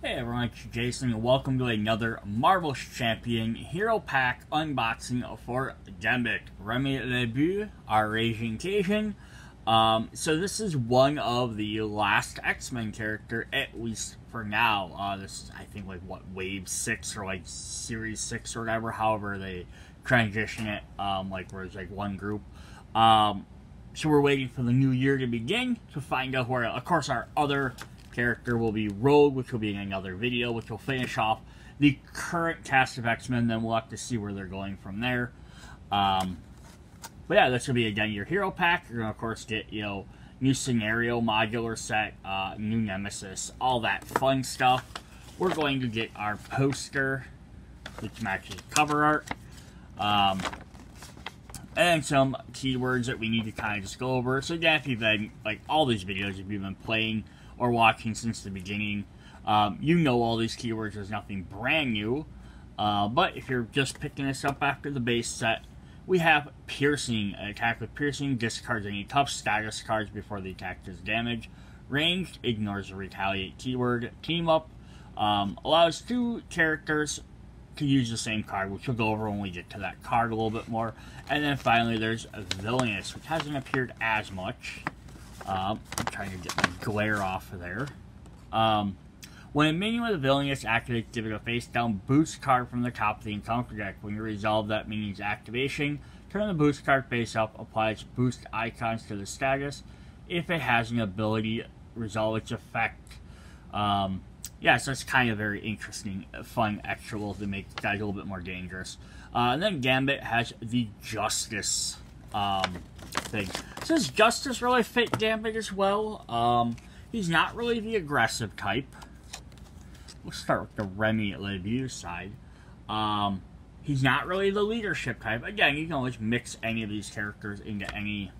Hey everyone, it's Jason and welcome to another Marvel's Champion Hero Pack unboxing for Gambit. Remy Lebu, our Raging Cajun. So this is one of the last X-Men character, at least for now. This is, I think, like, what, Wave 6 or, like, Series 6 or whatever, however they transition it, like, where it's, like, one group. So we're waiting for the new year to begin to find out where, of course, our other character will be Rogue, which will be in another video, which will finish off the current cast of X-Men. Then we'll have to see where they're going from there. But yeah, this will be, again, your hero pack. You're going to, of course, get, you know, new scenario, modular set, new nemesis, all that fun stuff. We're going to get our poster, which matches cover art, and some keywords that we need to kind of just go over. So again, if you've been, like, all these videos, if you've been playing or watching since the beginning, you know all these keywords. There's nothing brand new. But if you're just picking this up after the base set, we have Piercing. An attack with Piercing discards any tough status cards before the attack does damage. Ranged ignores the Retaliate keyword. Team Up allows two characters to use the same card, which we'll go over when we get to that card a little bit more. And then finally there's Villainous, which hasn't appeared as much. I'm trying to get my glare off of there. When a minion with a Villainous activates, give it a face-down boost card from the top of the encounter deck. When you resolve that minion's activation, turn the boost card face up, apply its boost icons to the status. If it has an ability, resolve its effect. Yeah, so it's kind of very interesting, fun, extra to make guys a little bit more dangerous. And then Gambit has the Justice thing. So does Justice really fit Gambit as well? He's not really the aggressive type. We'll start with the Remy Lebu side. He's not really the leadership type. Again, you can always mix any of these characters into any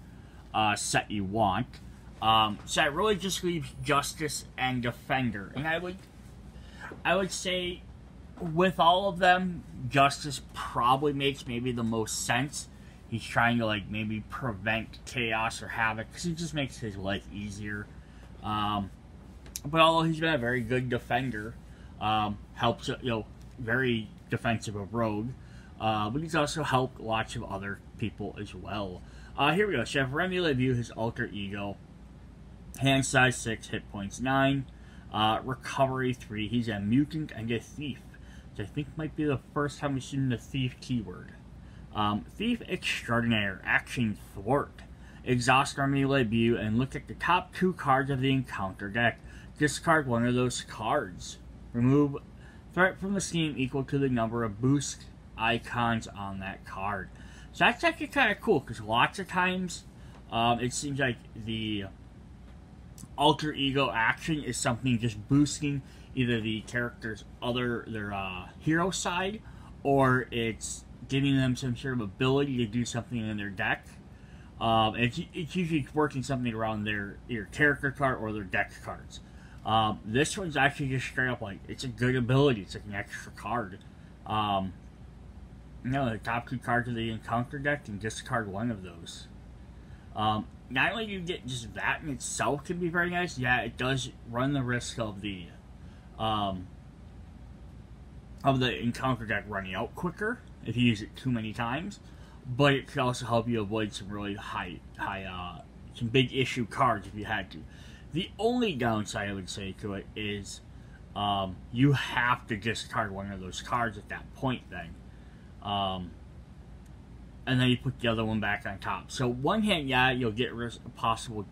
set you want. So it really just leaves Justice and Defender. And I would say with all of them, Justice probably makes maybe the most sense. He's trying to, like, maybe prevent chaos or havoc, because he just makes his life easier. But although he's been a very good defender, helps, you know, very defensive of Rogue, but he's also helped lots of other people as well. Here we go. So Remy Lebu, his alter ego, hand size 6, hit points 9, recovery 3. He's a mutant and a thief, which I think might be the first time we've seen the thief keyword. Thief Extraordinaire, action Thwart. Exhaust Remy Lebu and look at the top 2 cards of the encounter deck. Discard one of those cards. Remove threat from the scheme equal to the number of boost icons on that card. So that's actually kind of cool, because lots of times it seems like the alter ego action is something just boosting either the character's their hero side, or it's giving them some sort of ability to do something in their deck. It's usually working something around their either character card or their deck cards. This one's actually just straight up, like, it's a good ability. It's like an extra card. You know, the top 2 cards of the encounter deck, and discard one of those. Not only do you get just that in itself can be very nice, yeah, it does run the risk of the encounter deck running out quicker if you use it too many times, but it could also help you avoid some really some big issue cards if you had to. The only downside I would say to it is you have to discard one of those cards at that point then. And then you put the other one back on top. So one hand, yeah, you'll get rid of a possible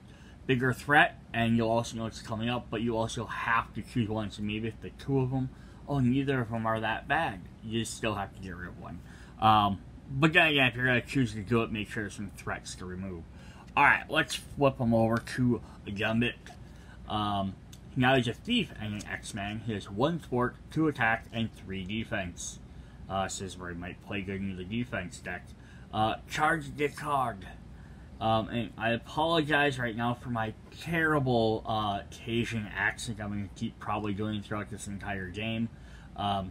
bigger threat, and you'll also know it's coming up, but you also have to choose one. So maybe if the 2 of them, oh, neither of them are that bad, you still have to get rid of one. But then again, if you're going to choose to do it, make sure there's some threats to remove. Alright, let's flip him over to Gambit. Now he's a thief and an X-Man. He has 1 thwart, 2 attack, and 3 defense. This is where he might play good in the defense deck. Charge the card. And I apologize right now for my terrible Cajun accent I'm going to keep probably doing throughout this entire game. Our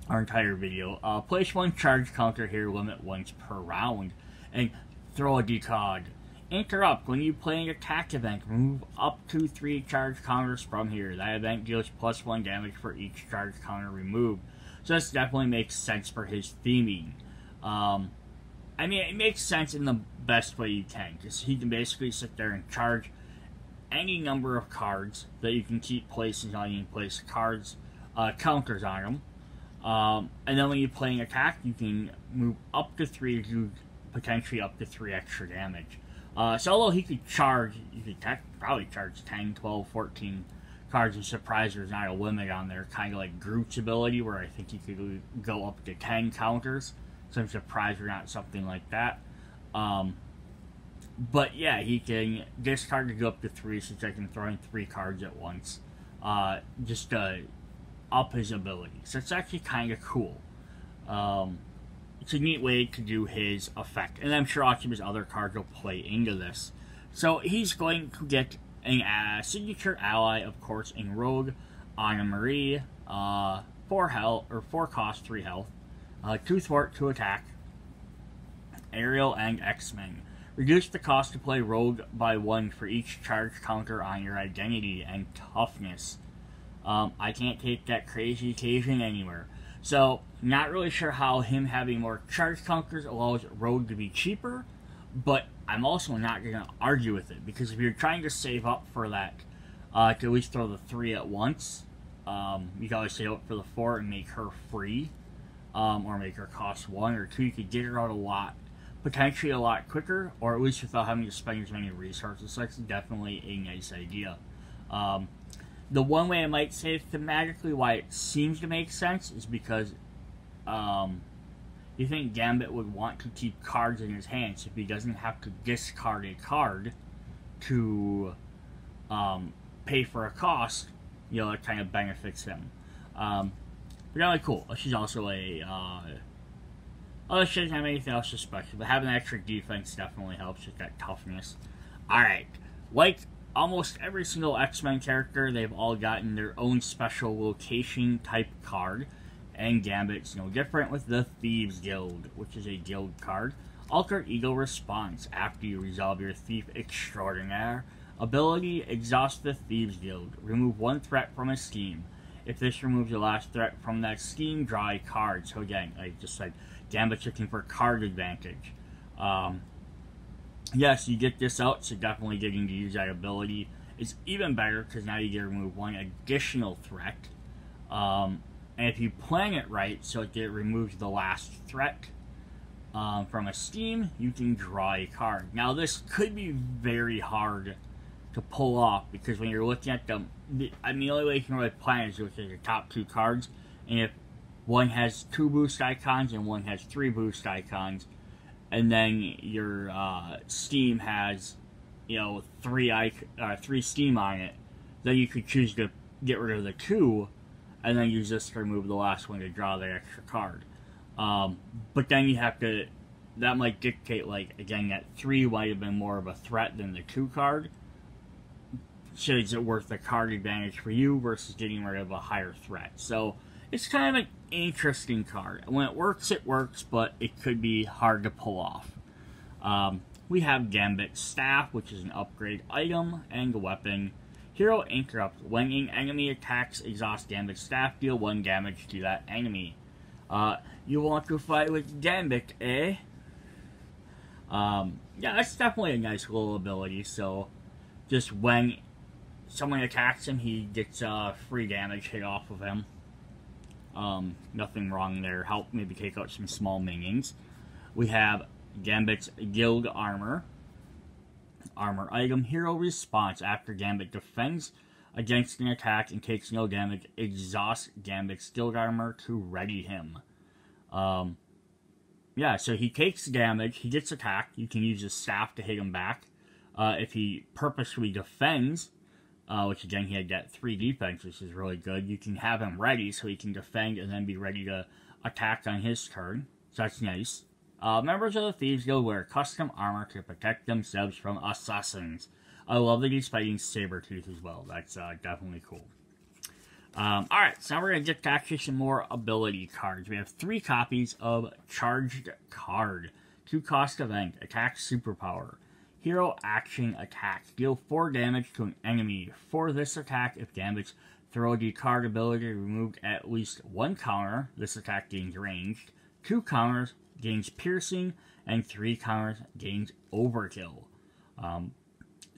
entire video. Place 1 charge counter here, limit once per round. And throw a D card. Interrupt. When you play an attack event, remove up to 3 charge counters from here. That event deals +1 damage for each charge counter removed. So this definitely makes sense for his theming. I mean, it makes sense in the best way you can, because he can basically sit there and charge any number of cards that you can keep placing on. You can place cards, counters on them. And then when you play an attack, you can move up to 3 to do potentially up to 3 extra damage. So although he could charge, you could probably charge 10, 12, 14 cards, and surprise there's not a limit on there, kind of like Groot's ability, where I think he could go up to 10 counters. So I'm surprised we're not something like that. But yeah, he can discard to go up to 3, since I can throw in 3 cards at once. Just to up his ability. So it's actually kind of cool. It's a neat way to do his effect. And I'm sure lots of his other cards will play into this. So he's going to get a signature ally, of course, in Rogue, Anna Marie, 4 health, or 4 cost, 3 health. 2 thwart, 2 attack, Ariel, and X-Men. Reduce the cost to play Rogue by 1 for each charge counter on your identity and toughness. I can't take that crazy occasion anywhere. So, not really sure how him having more charge counters allows Rogue to be cheaper, but I'm also not going to argue with it, because if you're trying to save up for that, to at least throw the 3 at once, you can always save up for the 4 and make her free. Or make her cost 1 or 2, you could get her out a lot, potentially a lot quicker, or at least without having to spend as many resources. So that's definitely a nice idea. The one way I might say thematically why it seems to make sense is because you think Gambit would want to keep cards in his hands if he doesn't have to discard a card to pay for a cost. You know, it kind of benefits him. Really cool. She's also a, she doesn't have anything else special, but having extra defense definitely helps with that toughness. Alright, like almost every single X-Men character, they've all gotten their own special location type card, and Gambit's no different with the Thieves Guild, which is a guild card. Alter Ego Response. After you resolve your Thief Extraordinaire ability, exhaust the Thieves Guild. Remove 1 threat from a scheme. If this removes the last threat from that scheme, draw a card. So again, like just said, Gambit's looking for card advantage. Yes, you get this out, so definitely getting to use that ability is even better, because now you get to remove 1 additional threat. And if you plan it right, so it removes the last threat from a scheme, you can draw a card. Now this could be very hard to pull off, because when you're looking at them, I mean, the only way you can really plan is to look at your top 2 cards, and if one has 2 boost icons and one has 3 boost icons, and then your Steam has, you know, 3 Steam on it, then you could choose to get rid of the 2, and then use this to remove the last one to draw the extra card. But then you have to, that might dictate, like, again, that 3 might have been more of a threat than the 2 card. So is it worth the card advantage for you versus getting rid of a higher threat? So it's kind of an interesting card. When it works, but it could be hard to pull off. We have Gambit Staff, which is an upgrade item and a weapon. Hero Interrupt. When an enemy attacks, exhaust Gambit Staff, deal 1 damage to that enemy. You want to fight with Gambit, eh? Yeah, that's definitely a nice little ability. So just when someone attacks him, he gets free damage hit off of him. Nothing wrong there. Help maybe take out some small minions. We have Gambit's Guild Armor. Armor item. Hero Response. After Gambit defends against an attack and takes no damage, exhaust Gambit's Guild Armor to ready him. Yeah, so he takes damage, he gets attacked, you can use his staff to hit him back. If he purposely defends, which again he had that 3 defense, which is really good, you can have him ready so he can defend and then be ready to attack on his turn. So that's nice. Members of the Thieves Guild wear custom armor to protect themselves from assassins. I love that he's fighting Sabretooth as well. That's definitely cool. Alright, so now we're going to get to actually some more ability cards. We have 3 copies of Charged Card. 2 cost event. Attack Superpower. Hero Action Attack. Deal 4 damage to an enemy. For this attack, if Gambit's throw the card ability removed at least 1 counter, this attack gains ranged. 2 counters gains piercing, and 3 counters gains overkill. So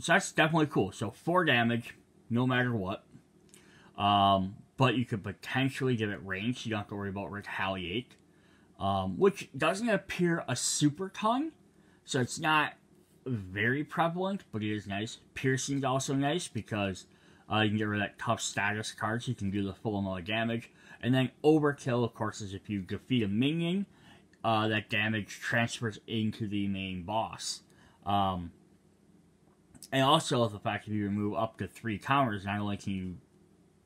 that's definitely cool. So 4 damage, no matter what. But you could potentially give it range, so you don't have to worry about retaliate. Which doesn't appear a super ton, so it's not very prevalent, but it is nice. Piercing is also nice because you can get rid of that tough status card, so you can do the full amount of damage. And then overkill, of course, is if you defeat a minion, that damage transfers into the main boss. And also the fact that you remove up to 3 counters, not only can you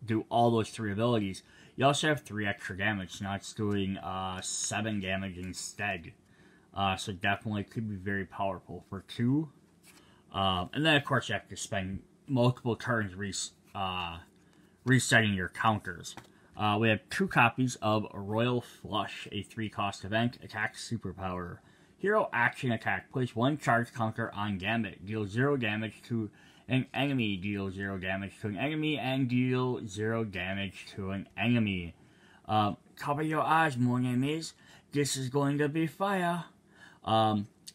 do all those 3 abilities, you also have 3 extra damage. Now it's doing 7 damage instead. So definitely could be very powerful for 2. And then of course you have to spend multiple turns resetting your counters. We have 2 copies of Royal Flush, a 3-cost event, attack superpower. Hero Action Attack. Place 1 charge counter on Gambit. Deal 0 damage to an enemy. Deal 0 damage to an enemy. And deal 0 damage to an enemy. Cover your eyes, mon amis. This is going to be fire.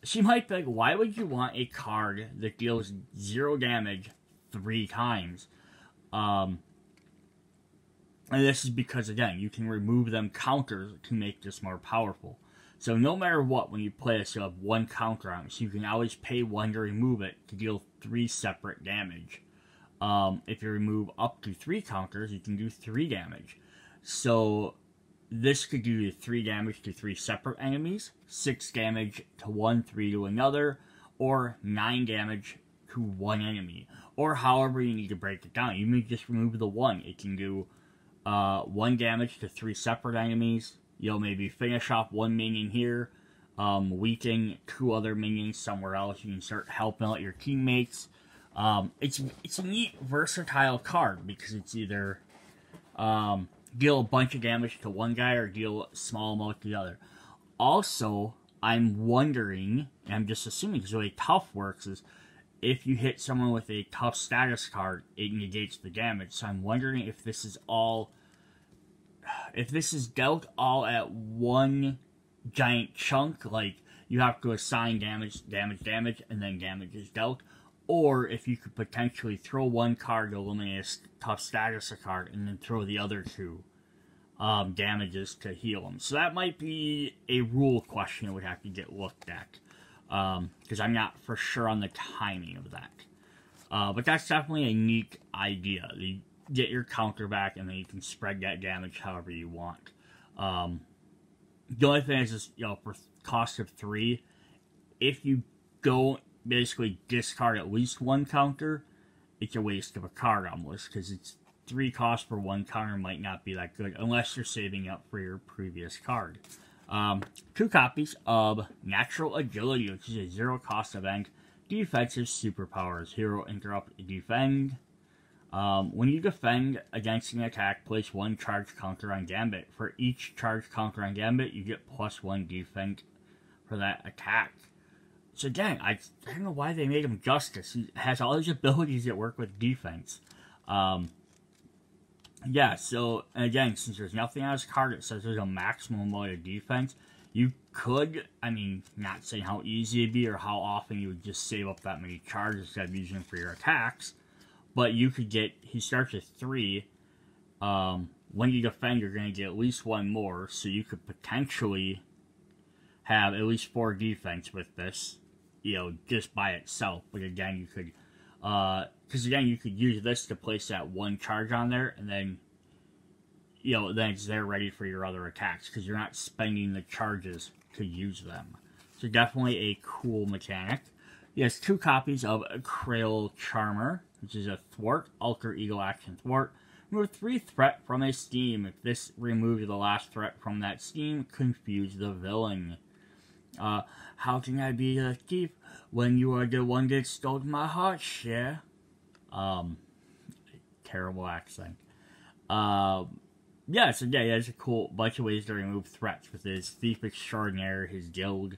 She might be like, why would you want a card that deals 0 damage 3 times? And this is because, again, you can remove them counters to make this more powerful. So no matter what, when you play this, you'll have 1 counter on it. So you can always pay 1 to remove it to deal 3 separate damage. If you remove up to 3 counters, you can do 3 damage. So this could do 3 damage to 3 separate enemies, 6 damage to 1, 3 to another, or 9 damage to 1 enemy. Or however you need to break it down. You may just remove the 1. It can do 1 damage to 3 separate enemies. You'll maybe finish off 1 minion here, weaken 2 other minions somewhere else. You can start helping out your teammates. It's a neat, versatile card because it's either deal a bunch of damage to 1 guy or deal a small amount to the other. Also, I'm wondering, and I'm just assuming because the way tough works is if you hit someone with a tough status card, it negates the damage. So I'm wondering if this is all, if this is dealt all at 1 giant chunk, like you have to assign damage, and then damage is dealt, or if you could potentially throw 1 card to eliminate a tough status card, and then throw the other 2 damages to heal them. So that might be a rule question that would have to get looked at, because I'm not for sure on the timing of that. But that's definitely a neat idea. You get your counter back, and then you can spread that damage however you want. The only thing is, just, you know, for cost of 3, if you don't basically discard at least 1 counter, it's a waste of a card almost, because it's 3 costs for 1 counter might not be that good unless you're saving up for your previous card. 2 copies of Natural Agility, which is a 0-cost event. Defensive superpowers. Hero Interrupt Defend. When you defend against an attack, place 1 charge counter on Gambit. For each charge counter on Gambit, you get +1 defense for that attack. So again, I don't know why they made him Justice. He has all these abilities that work with defense. Yeah, so, and again, since there's nothing on his card that says there's a maximum amount of defense, you could, I mean, not saying how easy it'd be or how often you would just save up that many charges instead of using them for your attacks, but you could get, he starts at 3, when you defend, you're going to get at least 1 more, so you could potentially have at least 4 defense with this, you know, just by itself, but again, you could, because again, you could use this to place that 1 charge on there, and then, you know, then it's there ready for your other attacks, because you're not spending the charges to use them. So definitely a cool mechanic. He has 2 copies of Krail Charmer, which is a thwart, alter eagle action thwart. Remove 3 threat from a steam. If this removes the last threat from that steam, confuse the villain. How can I be a thief when you are the one that stole my heart, Cher? Terrible accent. Yeah, so yeah, he has a cool bunch of ways to remove threats with his Thief Extraordinaire, his guild.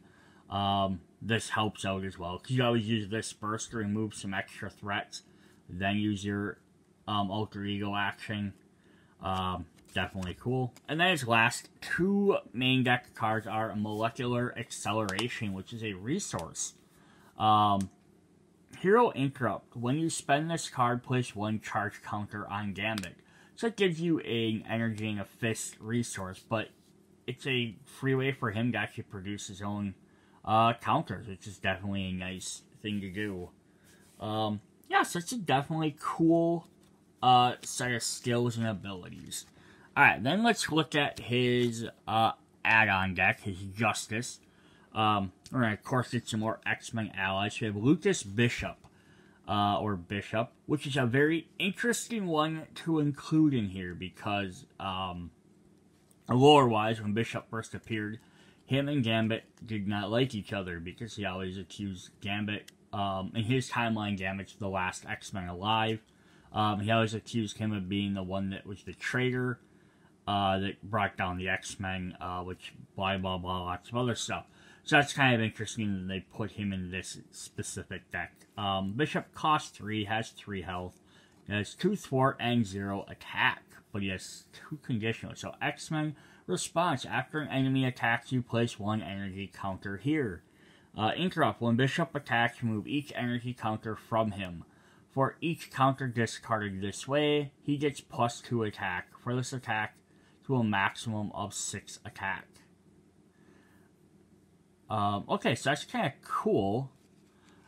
This helps out as well, because you always use this burst to remove some extra threats, then use your alter ego action. Definitely cool. And then its last two main deck cards are Molecular Acceleration, which is a resource. Hero Interrupt. When you spend this card, place one charge counter on Gambit. So it gives you an energy and a fist resource, but it's a free way for him to actually produce his own counters, which is definitely a nice thing to do. Yeah, so it's a definitely cool set of skills and abilities. Alright, then let's look at his add-on deck, his Justice. We're going to, of course, get some more X-Men allies. We have Lucas Bishop, or Bishop, which is a very interesting one to include in here because, lore-wise, when Bishop first appeared, him and Gambit did not like each other because he always accused Gambit. In his timeline, Gambit's the last X-Men alive. He always accused him of being the one that was the traitor that brought down the X-Men, which blah, blah, blah, lots of other stuff. So that's kind of interesting that they put him in this specific deck. Bishop costs 3, has 3 health, has 2 thwart and 0 attack, but he has 2 conditional. So X-Men response. After an enemy attacks you, place 1 energy counter here. Interrupt. When Bishop attacks, remove each energy counter from him. For each counter discarded this way, he gets plus 2 attack. For this attack, to a maximum of 6 attack. Okay, so that's kind of cool.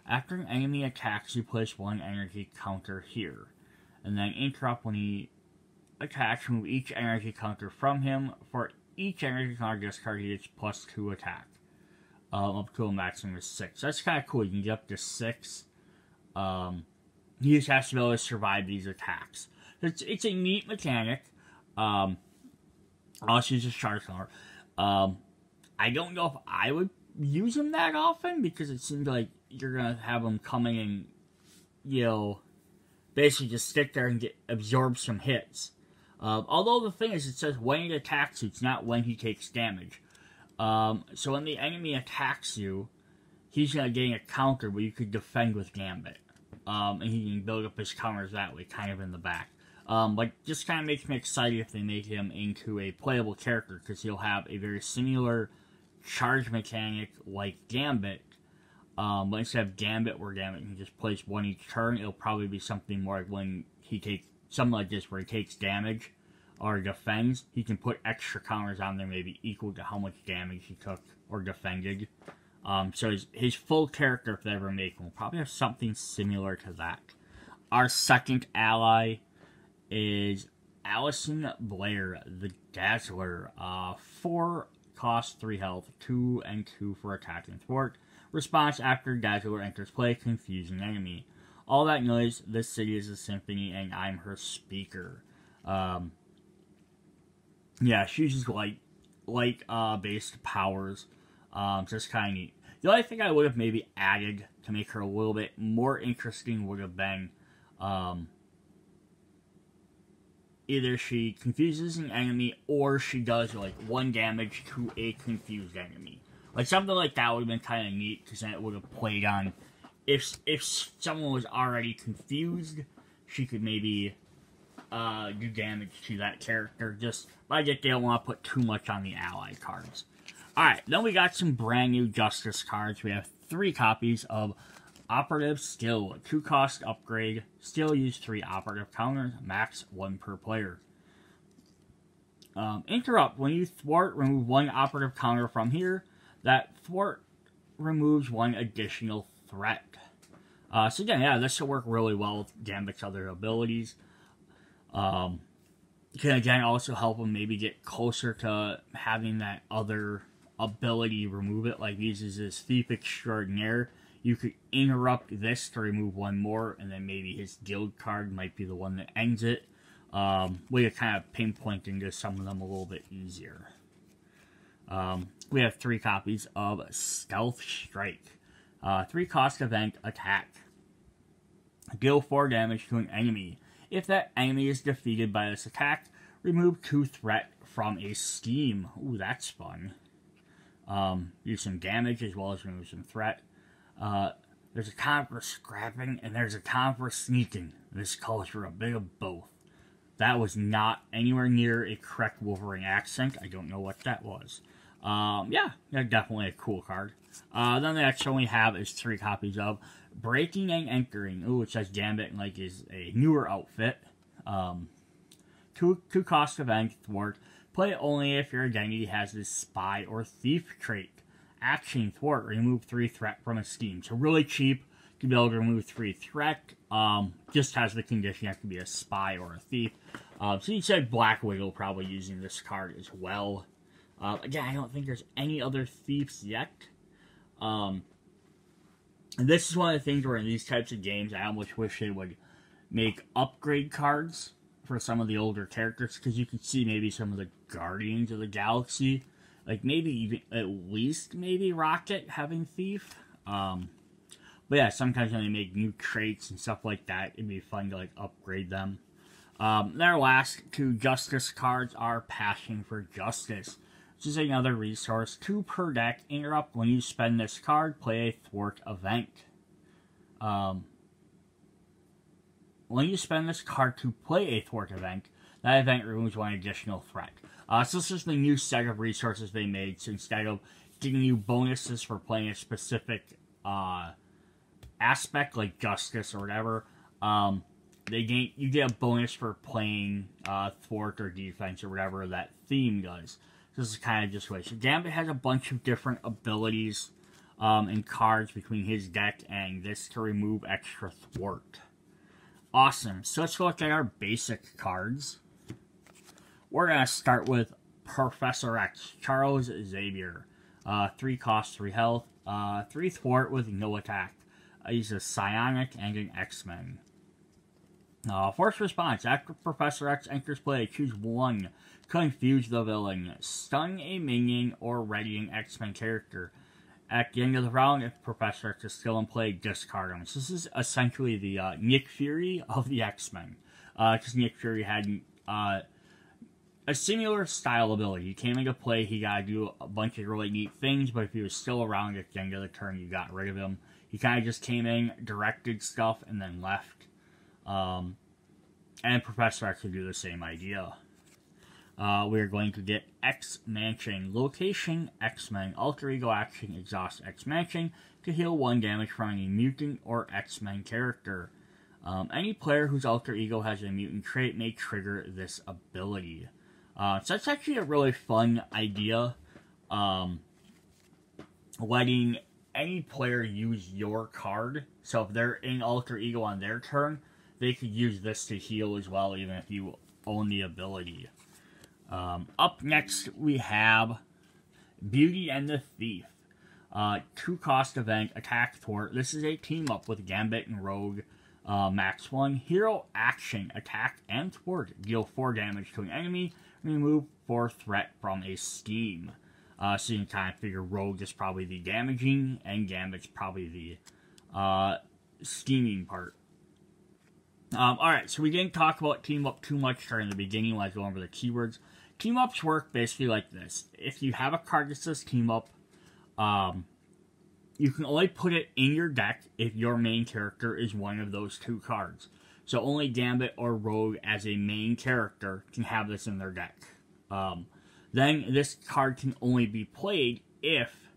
After an enemy attacks, you place 1 energy counter here. And then interrupt. When he attacks, remove each energy counter from him. For each energy counter discarded, he gets plus 2 attack. Up to a maximum of 6. So that's kind of cool. You can get up to 6. He just has to be able to survive these attacks. It's a neat mechanic. Also use a charge counter. I don't know if I would use him that often because it seems like you're gonna have him coming and, you know, basically just stick there and absorb some hits. Although the thing is, it says when he attacks you, it's not when he takes damage. So when the enemy attacks you, he's gonna gain a counter, but you could defend with Gambit. And he can build up his counters that way, kind of in the back. But just kind of makes me excited if they make him into a playable character, because he'll have a very similar charge mechanic like Gambit. But instead of Gambit, where Gambit can just place 1 each turn, it'll probably be something more like when he takes, something like this, where he takes damage or defends, he can put extra counters on there, maybe equal to how much damage he took or defended. So his full character, if they ever make him, will probably have something similar to that. Our second ally is Allison Blair, the Dazzler. 4 cost, 3 health, 2 and 2 for attack and thwart. Response. After Dazzler enters play, confuse an enemy. All that noise, this city is a symphony and I'm her speaker. Yeah, she uses light-based powers. Just kind of neat. The only thing I would have maybe added to make her a little bit more interesting would have been, either she confuses an enemy or she does, like, 1 damage to a confused enemy. Like, something like that would have been kind of neat, because then it would have played on, if someone was already confused, she could maybe do damage to that character. Just, I get they don't want to put too much on the ally cards. Alright, then we got some brand new Justice cards. We have 3 copies of Operative Skill, 2 cost upgrade. Still use 3 operative counters, max 1 per player. Interrupt. When you thwart, remove 1 operative counter from here. That thwart removes 1 additional threat. So again, yeah, this will work really well with Gambit's other abilities. Can again also help him maybe get closer to having that other ability remove it, like uses his Thief Extraordinaire. You could interrupt this to remove 1 more, and then maybe his guild card might be the one that ends it. We could kind of pinpoint into some of them a little bit easier. We have 3 copies of Stealth Strike. 3 cost event attack. Deal 4 damage to an enemy. If that enemy is defeated by this attack, remove 2 threat from a scheme. Ooh, that's fun. use some damage as well as remove some threat. There's a con for scrapping, and there's a con for sneaking. This calls for a bit of both. That was not anywhere near a correct Wolverine accent. I don't know what that was. Yeah, definitely a cool card. Then the next one we have is 3 copies of Breaking and Anchoring. Ooh, it says Gambit like is a newer outfit. 2 cost event, thwart. Play it only if your identity has this spy or thief trait. Action, thwart, remove 3 threat from a scheme. So really cheap to be able to remove 3 threat. Just has the condition you have to be a spy or a thief. So you said Black Widow probably using this card as well. Again, I don't think there's any other thieves yet. And this is one of the things where in these types of games, I almost wish they would make upgrade cards for some of the older characters, because you could see maybe some of the Guardians of the Galaxy, like maybe even at least maybe Rocket having Thief. But yeah, sometimes when they make new traits and stuff like that, it'd be fun to like upgrade them. Their last 2 Justice cards are Passion for Justice, which is another resource. 2 per deck. Interrupt when you spend this card. Play a thwart event. When you spend this card to play a thwart event, that event removes 1 additional threat. So this is the new set of resources they made. So instead of giving you bonuses for playing a specific aspect, like Justice or whatever, you get a bonus for playing thwart or defense or whatever that theme does. This is kind of just way. So Gambit has a bunch of different abilities and cards between his deck and this to remove extra thwart. Awesome. So let's look at our basic cards. We're going to start with Professor X, Charles Xavier. 3 cost, 3 health, 3 thwart with no attack. He's a psionic and an X-Men. First response. After Professor X enters play, choose 1. Confuse the villain. Stun a minion or ready an X-Men character. At the end of the round, if Professor X is still in play, discard him. So this is essentially the Nick Fury of the X-Men. Because Nick Fury had a similar style ability. He came into play, he got to do a bunch of really neat things, but if he was still around at the end of the turn, you got rid of him. He kind of just came in, directed stuff, and then left. And Professor X would do the same idea. We're going to get X-Mansion. Location, X-Men. Alter Ego action, exhaust X-Mansion to heal 1 damage from any mutant or X-Men character. Any player whose alter ego has a mutant trait may trigger this ability. So that's actually a really fun idea. Letting any player use your card. So if they're in alter ego on their turn, they could use this to heal as well, even if you own the ability. Up next, we have Beauty and the Thief. 2 cost event, attack thwart. This is a team up with Gambit and Rogue. Max 1. Hero action, attack and thwart. Deal 4 damage to an enemy. Remove 4 threat from a scheme. So you can kind of figure Rogue is probably the damaging, and Gambit's probably the scheming part. Alright, so we didn't talk about team up too much during the beginning when I was going over the keywords. Team ups work basically like this. If you have a card that says team up, you can only put it in your deck if your main character is one of those 2 cards. So only Gambit or Rogue as a main character can have this in their deck. Then this card can only be played if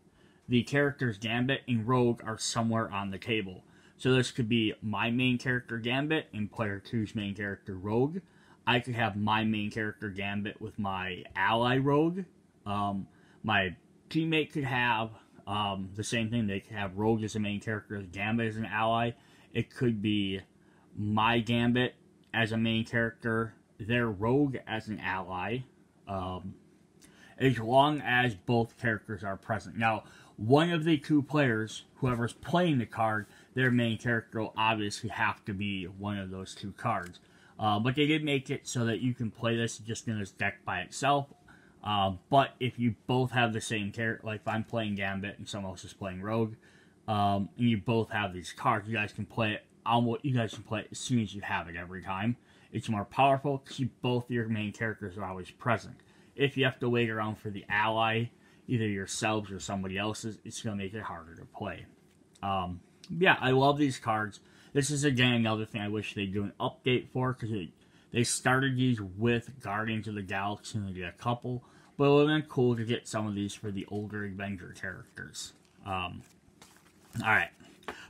the characters Gambit and Rogue are somewhere on the table. So this could be my main character Gambit and player 2's main character Rogue. I could have my main character Gambit with my ally Rogue. My teammate could have the same thing. They could have Rogue as a main character, Gambit as an ally. It could be my Gambit as a main character, their Rogue as an ally. As long as both characters are present. Now, one of the 2 players, whoever's playing the card, their main character will obviously have to be one of those 2 cards. But they did make it so that you can play this just in this deck by itself. But if you both have the same character, like if I'm playing Gambit and someone else is playing Rogue, and you both have these cards, you guys can play it on what you guys can play it as soon as you have it every time. It's more powerful because both your main characters are always present. If you have to wait around for the ally, either yourselves or somebody else's, it's going to make it harder to play. Yeah, I love these cards. This is, again, another thing I wish they'd do an update for, because they started these with Guardians of the Galaxy, and they did a couple, but it would have been cool to get some of these for the older Avenger characters. Alright,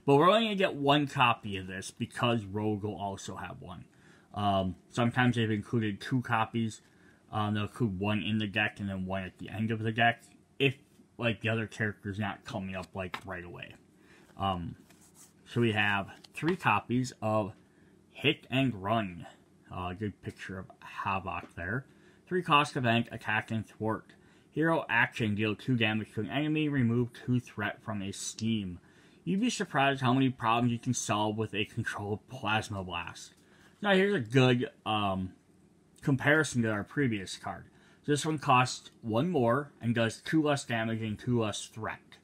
but we're only going to get one copy of this, because Rogue will also have one. Sometimes they've included 2 copies. They'll include one in the deck, and then one at the end of the deck, if, like, the other character's not coming up, like, right away. So we have 3 copies of Hit and Run. Good picture of Havoc there. 3 cost event, attack and thwart. Hero action, deal 2 damage to an enemy, remove 2 threat from a steam. You'd be surprised how many problems you can solve with a controlled Plasma Blast. Now here's a good comparison to our previous card. This one costs 1 more and does 2 less damage and 2 less threat.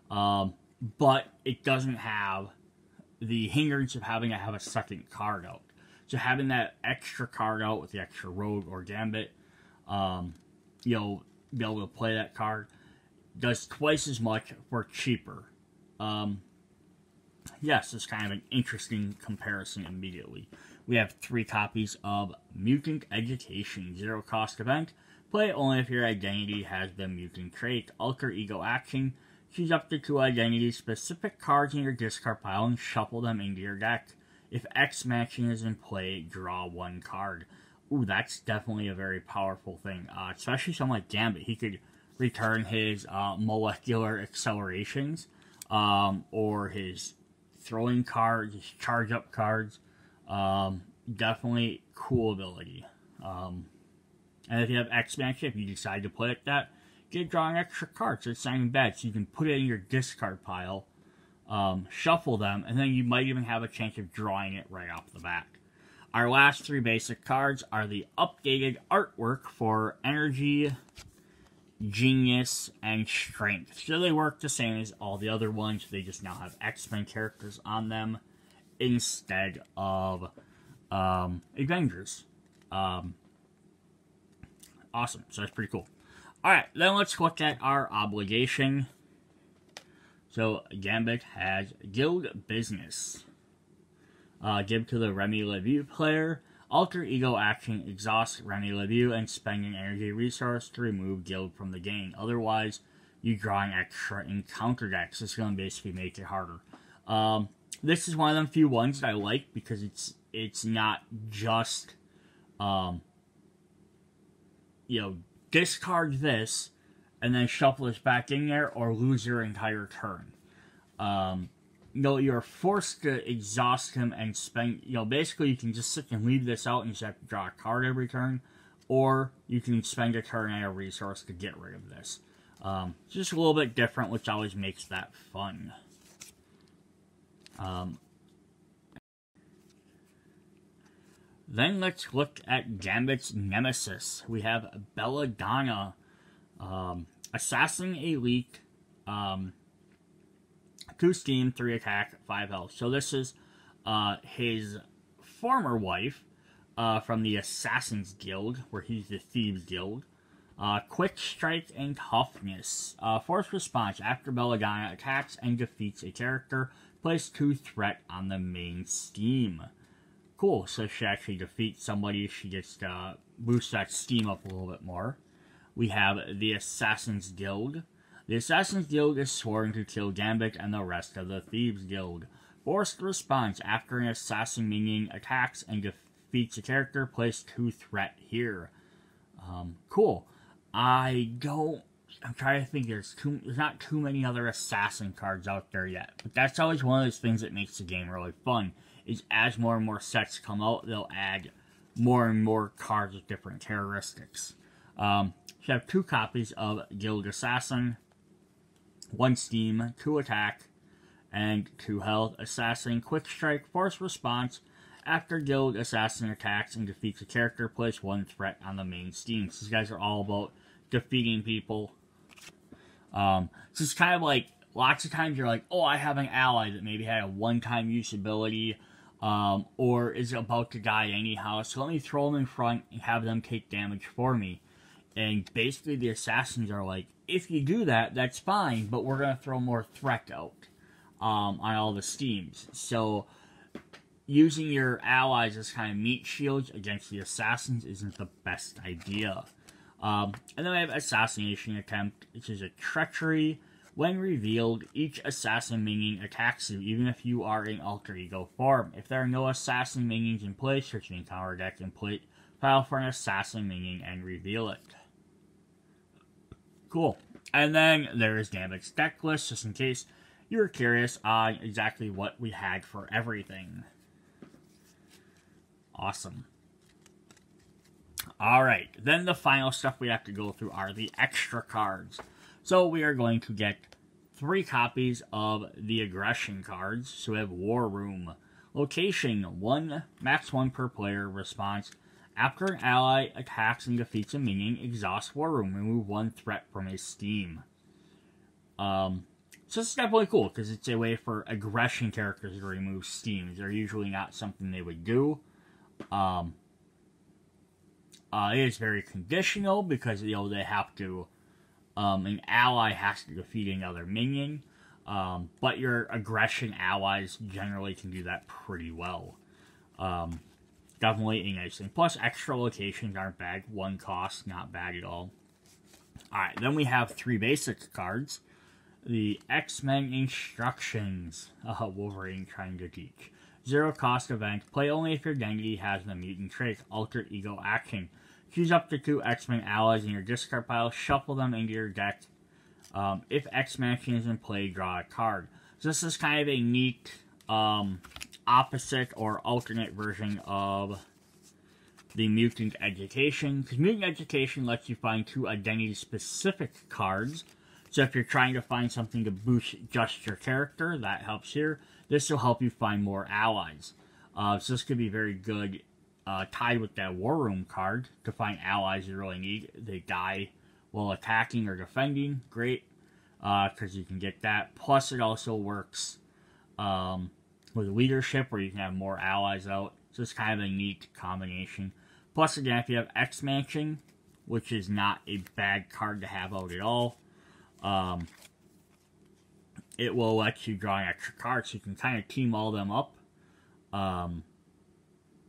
But it doesn't have the hindrance of having to have a second card out. So having that extra card out with the extra Rogue or Gambit, you'll be able to play that card. Does twice as much for cheaper. Yes, it's kind of an interesting comparison immediately. We have 3 copies of Mutant Education, 0 cost event. Play only if your identity has the mutant trait. Alter Ego action. Choose up to 2 identity-specific cards in your discard pile and shuffle them into your deck. If X matching is in play, draw 1 card. Ooh, that's definitely a very powerful thing. Especially someone like Gambit. He could return his molecular accelerations, or his throwing cards, his charge-up cards. Definitely cool ability. And if you have X matching, if you decide to play like that, get draw an extra card, so it's not even bad. So you can put it in your discard pile, shuffle them, and then you might even have a chance of drawing it right off the bat. Our last 3 basic cards are the updated artwork for Energy, Genius, and Strength. So they work the same as all the other ones, they just now have X-Men characters on them instead of Avengers. Awesome, so that's pretty cool. Alright, then let's look at our obligation. So, Gambit has Guild Business. Give to the Remy Levue player. Alter Ego action, exhaust Remy Levue, and spend an energy resource to remove Guild from the game. Otherwise, you draw an extra encounter decks. This is going to basically make it harder. This is one of them few ones that I like, because it's not just, discard this, and then shuffle this back in there, or lose your entire turn. You're forced to exhaust him and spend, basically you can just sit and leave this out and just have to draw a card every turn, or you can spend a turn and a resource to get rid of this. Just a little bit different, which always makes that fun. Then let's look at Gambit's Nemesis. We have Belladonna, Assassin Elite, 2 steam, 3 attack, 5 health. So this is his former wife from the Assassin's Guild, where he's the Thieves Guild. Quick Strike and Toughness. Force response. After Belladonna attacks and defeats a character, place 2 threat on the main steam. Cool, so if she actually defeats somebody, she gets to boost that steam up a little bit more. We have the Assassin's Guild. The Assassin's Guild is sworn to kill Gambit and the rest of the Thieves Guild. Forced response. After an assassin minion attacks and defeats a character, place 2 threat here. Cool. I'm trying to think, there's not too many other assassin cards out there yet. But that's always one of those things that makes the game really fun, is as more and more sets come out, they'll add more and more cards with different characteristics. So you have 2 copies of Guild Assassin, 1 steam, 2 attack, and 2 health. Assassin, quick strike, force response. After Guild Assassin attacks and defeats a character, place 1 threat on the main steam. So these guys are all about defeating people. So it's kind of like, lots of times you're like, oh, I have an ally that maybe had a one-time use ability, or is about to die anyhow, so let me throw them in front and have them take damage for me. And basically the assassins are like, if you do that, that's fine, but we're going to throw more threat out on all the steams. So using your allies as kind of meat shields against the assassins isn't the best idea. And then we have Assassination Attempt, which is a treachery. When revealed, each assassin minion attacks you, even if you are in alter ego form. If there are no assassin minions in play, search the encounter deck and file for an assassin minion and reveal it. Cool. And then there is Gambit's deck list, just in case you were curious on exactly what we had for everything. Awesome. Alright, then the final stuff we have to go through are the extra cards. So we are going to get 3 copies of the aggression cards. So we have War Room. Location, 1, max 1 per player. Response, after an ally attacks and defeats a minion, exhaust War Room. Remove 1 threat from his steam. So this is definitely cool, because it's a way for aggression characters to remove steams. They're usually not something they would do. It is very conditional, because, you know, they have to, an ally has to defeat another minion, but your aggression allies generally can do that pretty well. Definitely a nice thing. Plus, extra locations aren't bad. 1 cost, not bad at all. Alright, then we have 3 basic cards. The X-Men Instructions. Wolverine trying to teach. 0 cost event. Play only if your identity has the mutant trait. Alter ego action. Choose up to 2 X-Men allies in your discard pile. Shuffle them into your deck. If X-Men action is in play, draw a card. So this is kind of a neat opposite or alternate version of the Mutant Education. Because Mutant Education lets you find 2 identity-specific cards. So if you're trying to find something to boost just your character, that helps here. This will help you find more allies. So this could be very good tied with that War Room card to find allies you really need. They die while attacking or defending. Great, because you can get that. Plus it also works with leadership, where you can have more allies out. So it's kind of a neat combination. Plus again, if you have X-Mansion, which is not a bad card to have out at all, it will let you draw an extra card, so you can kind of team all them up. And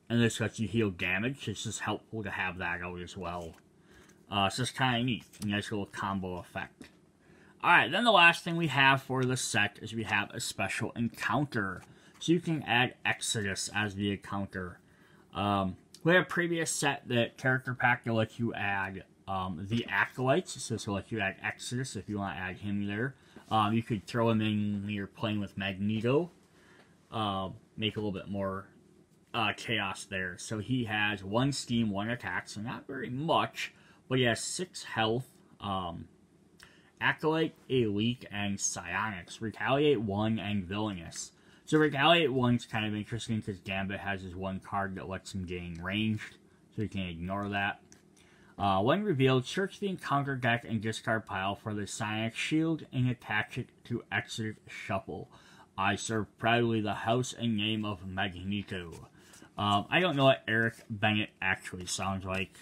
this lets you heal damage. It's just helpful to have that out as well. So it's kind of neat. A nice little combo effect. Alright, then the last thing we have for the set is we have a special encounter. So you can add Exodus as the encounter. We have a previous set that character pack that lets you add the Acolytes. So this will let you add Exodus if you want to add him there. You could throw him in when you're playing with Magneto. Make a little bit more chaos there. So he has 1 steam, 1 attack, so not very much, but he has 6 health. Acolyte, Elite, and Psionics. Retaliate 1 and Villainous. So Retaliate 1 is kind of interesting because Gambit has his 1 card that lets him gain ranged, so you can ignore that. When revealed, search the encounter deck and discard pile for the Psionic Shield and attach it to Exodus Shuffle. I serve proudly the house and name of Magneto. I don't know what Eric Bennett actually sounds like,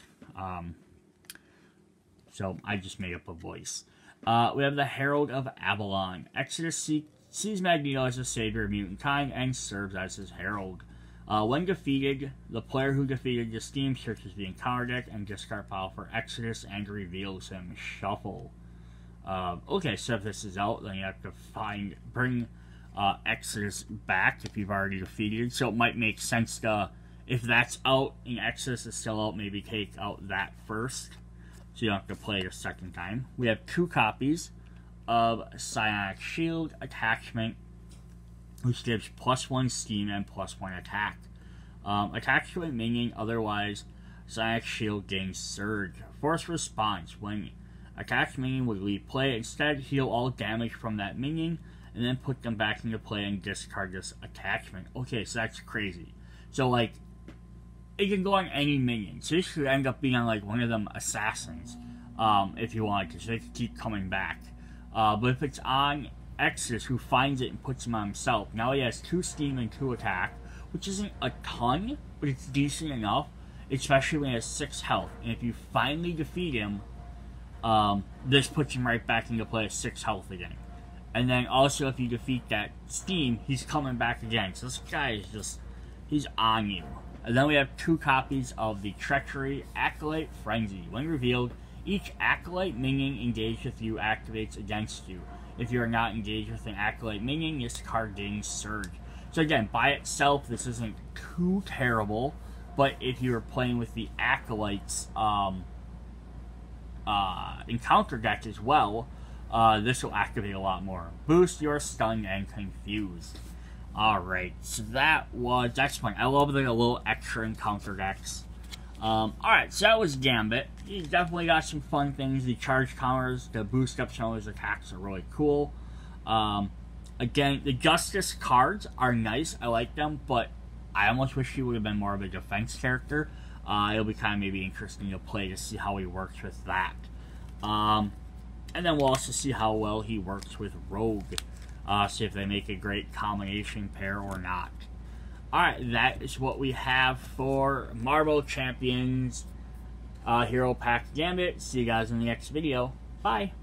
so I just made up a voice. We have the Herald of Avalon. Exodus sees Magneto as a savior of mutant kind and serves as his herald. When defeated, the player who defeated the steam searches the encounter deck and discard pile for Exodus and reveals him. Shuffle. Okay, so if this is out, then you have to bring Exodus back if you've already defeated. So it might make sense to, if that's out and Exodus is still out, maybe take out that first, so you don't have to play it a second time. We have 2 copies of Psionic Shield Attachment, which gives +1 steam and +1 attack. Attached to a minion, otherwise Psionic Shield gains Surge. Force Response. When attached minion would leave play, instead heal all damage from that minion, and then put them back into play and discard this attachment. Okay, so that's crazy. So, like, it can go on any minion. So this could end up being on, like, one of them assassins, if you wanted to, so they could keep coming back. But if it's on Exodus, who finds it and puts him on himself, now he has 2 steam and 2 attack, which isn't a ton, but it's decent enough, especially when he has 6 health. And if you finally defeat him, this puts him right back into play at 6 health again. And then also, if you defeat that Steam, he's coming back again. So this guy is just, he's on you. And then we have 2 copies of the Treachery Acolyte Frenzy. When revealed, each Acolyte minion engaged with you activates against you. If you are not engaged with an Acolyte minion, this card gains Surge. So again, by itself, this isn't too terrible. But if you are playing with the Acolytes encounter deck as well, this will activate a lot more. Boost your stun and confuse. Alright, so that's fun. I love the little extra encounter decks. Alright, so that was Gambit. He's definitely got some fun things. The charge counters, the boost up some of his attacks are really cool. Again, the Justice cards are nice. I like them, but I almost wish he would have been more of a defense character. It'll be kind of maybe interesting to play to see how he works with that. And then we'll also see how well he works with Rogue. See if they make a great combination pair or not. Alright, that is what we have for Marvel Champions Hero Pack Gambit. See you guys in the next video. Bye!